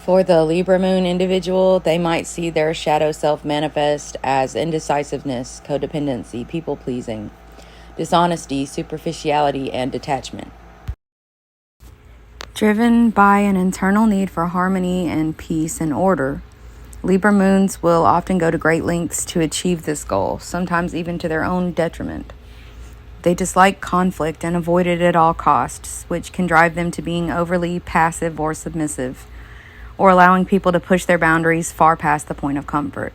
For the Libra moon individual, they might see their shadow self manifest as indecisiveness, codependency, people pleasing, dishonesty, superficiality, and detachment. Driven by an internal need for harmony and peace and order, Libra moons will often go to great lengths to achieve this goal, sometimes even to their own detriment. They dislike conflict and avoid it at all costs, which can drive them to being overly passive or submissive, or allowing people to push their boundaries far past the point of comfort.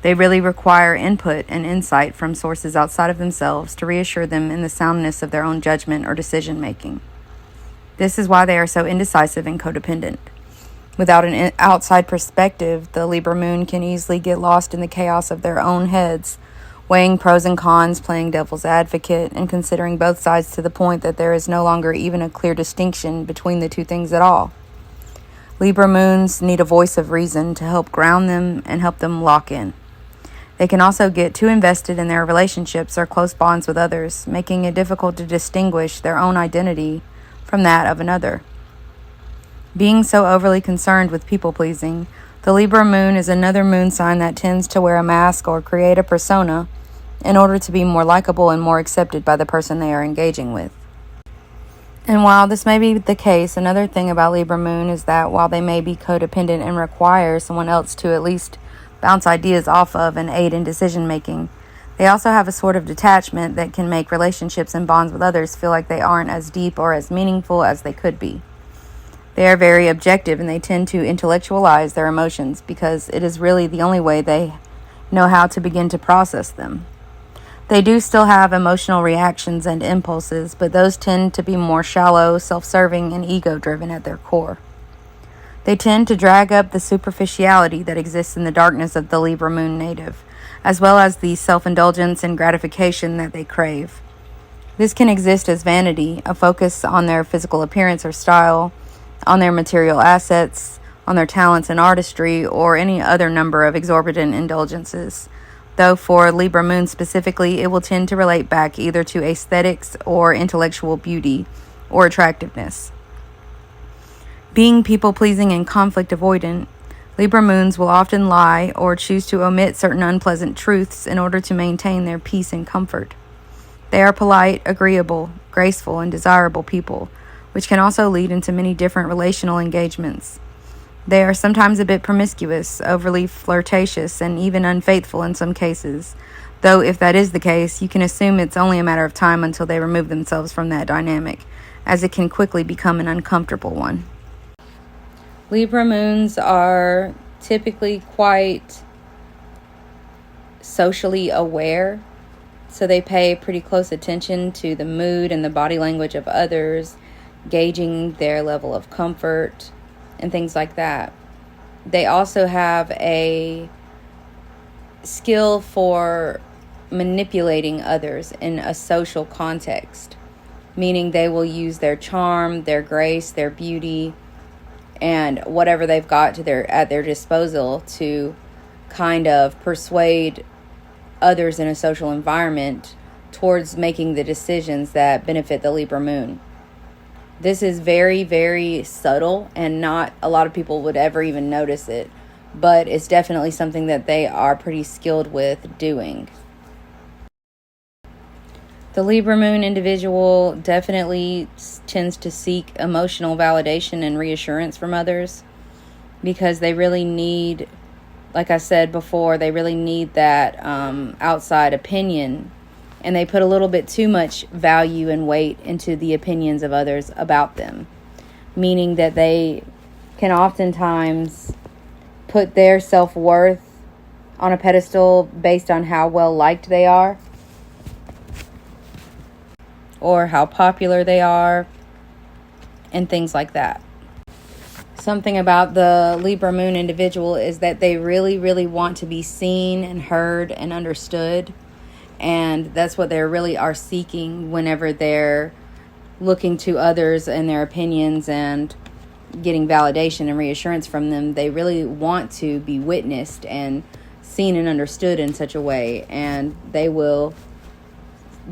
They really require input and insight from sources outside of themselves to reassure them in the soundness of their own judgment or decision making. This is why they are so indecisive and codependent. Without an outside perspective, the Libra moon can easily get lost in the chaos of their own heads, weighing pros and cons, playing devil's advocate, and considering both sides to the point that there is no longer even a clear distinction between the two things at all. Libra moons need a voice of reason to help ground them and help them lock in. They can also get too invested in their relationships or close bonds with others, making it difficult to distinguish their own identity from that of another. Being so overly concerned with people-pleasing, the Libra moon is another moon sign that tends to wear a mask or create a persona in order to be more likable and more accepted by the person they are engaging with. And while this may be the case, another thing about Libra moon is that while they may be codependent and require someone else to at least bounce ideas off of and aid in decision making, they also have a sort of detachment that can make relationships and bonds with others feel like they aren't as deep or as meaningful as they could be. They are very objective and they tend to intellectualize their emotions because it is really the only way they know how to begin to process them. They do still have emotional reactions and impulses, but those tend to be more shallow, self-serving, and ego-driven at their core. They tend to drag up the superficiality that exists in the darkness of the Libra moon native, as well as the self-indulgence and gratification that they crave. This can exist as vanity, a focus on their physical appearance or style, on their material assets, on their talents and artistry, or any other number of exorbitant indulgences. Though for Libra moon specifically, it will tend to relate back either to aesthetics or intellectual beauty or attractiveness. Being people-pleasing and conflict avoidant, Libra moons will often lie or choose to omit certain unpleasant truths in order to maintain their peace and comfort. They are polite, agreeable, graceful, and desirable people, which can also lead into many different relational engagements. They are sometimes a bit promiscuous, overly flirtatious, and even unfaithful in some cases, though if that is the case, you can assume it's only a matter of time until they remove themselves from that dynamic, as it can quickly become an uncomfortable one. Libra moons are typically quite socially aware, so they pay pretty close attention to the mood and the body language of others, gauging their level of comfort and things like that. They also have a skill for manipulating others in a social context, meaning they will use their charm, their grace, their beauty, and whatever they've got at their disposal to kind of persuade others in a social environment towards making the decisions that benefit the Libra moon. This is very, very subtle, and not a lot of people would ever even notice it, but it's definitely something that they are pretty skilled with doing. The Libra moon individual definitely tends to seek emotional validation and reassurance from others because they really need, like I said before, they really need that outside opinion. And they put a little bit too much value and weight into the opinions of others about them, meaning that they can oftentimes put their self-worth on a pedestal based on how well liked they are or how popular they are and things like that. Something about the Libra moon individual is that they really, really want to be seen and heard and understood. And that's what they really are seeking whenever they're looking to others and their opinions and getting validation and reassurance from them. They really want to be witnessed and seen and understood in such a way. And they will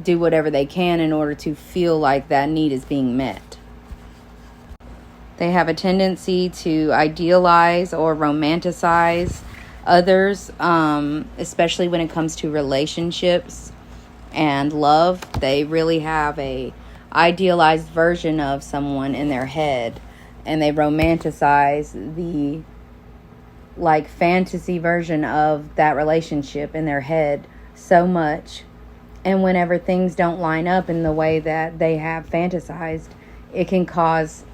do whatever they can in order to feel like that need is being met. They have a tendency to idealize or romanticize others, especially when it comes to relationships and love. They really have a idealized version of someone in their head, and they romanticize the like fantasy version of that relationship in their head so much. And whenever things don't line up in the way that they have fantasized, it can cause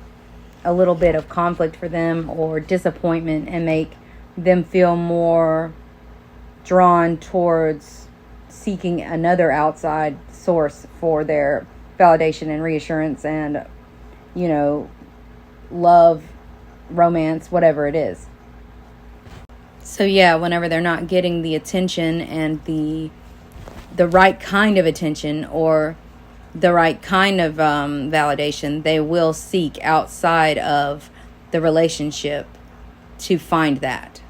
a little bit of conflict for them or disappointment, and make them feel more drawn towards seeking another outside source for their validation and reassurance and, love, romance, whatever it is. So yeah, whenever they're not getting the attention and the right kind of attention or the right kind of validation, they will seek outside of the relationship to find that.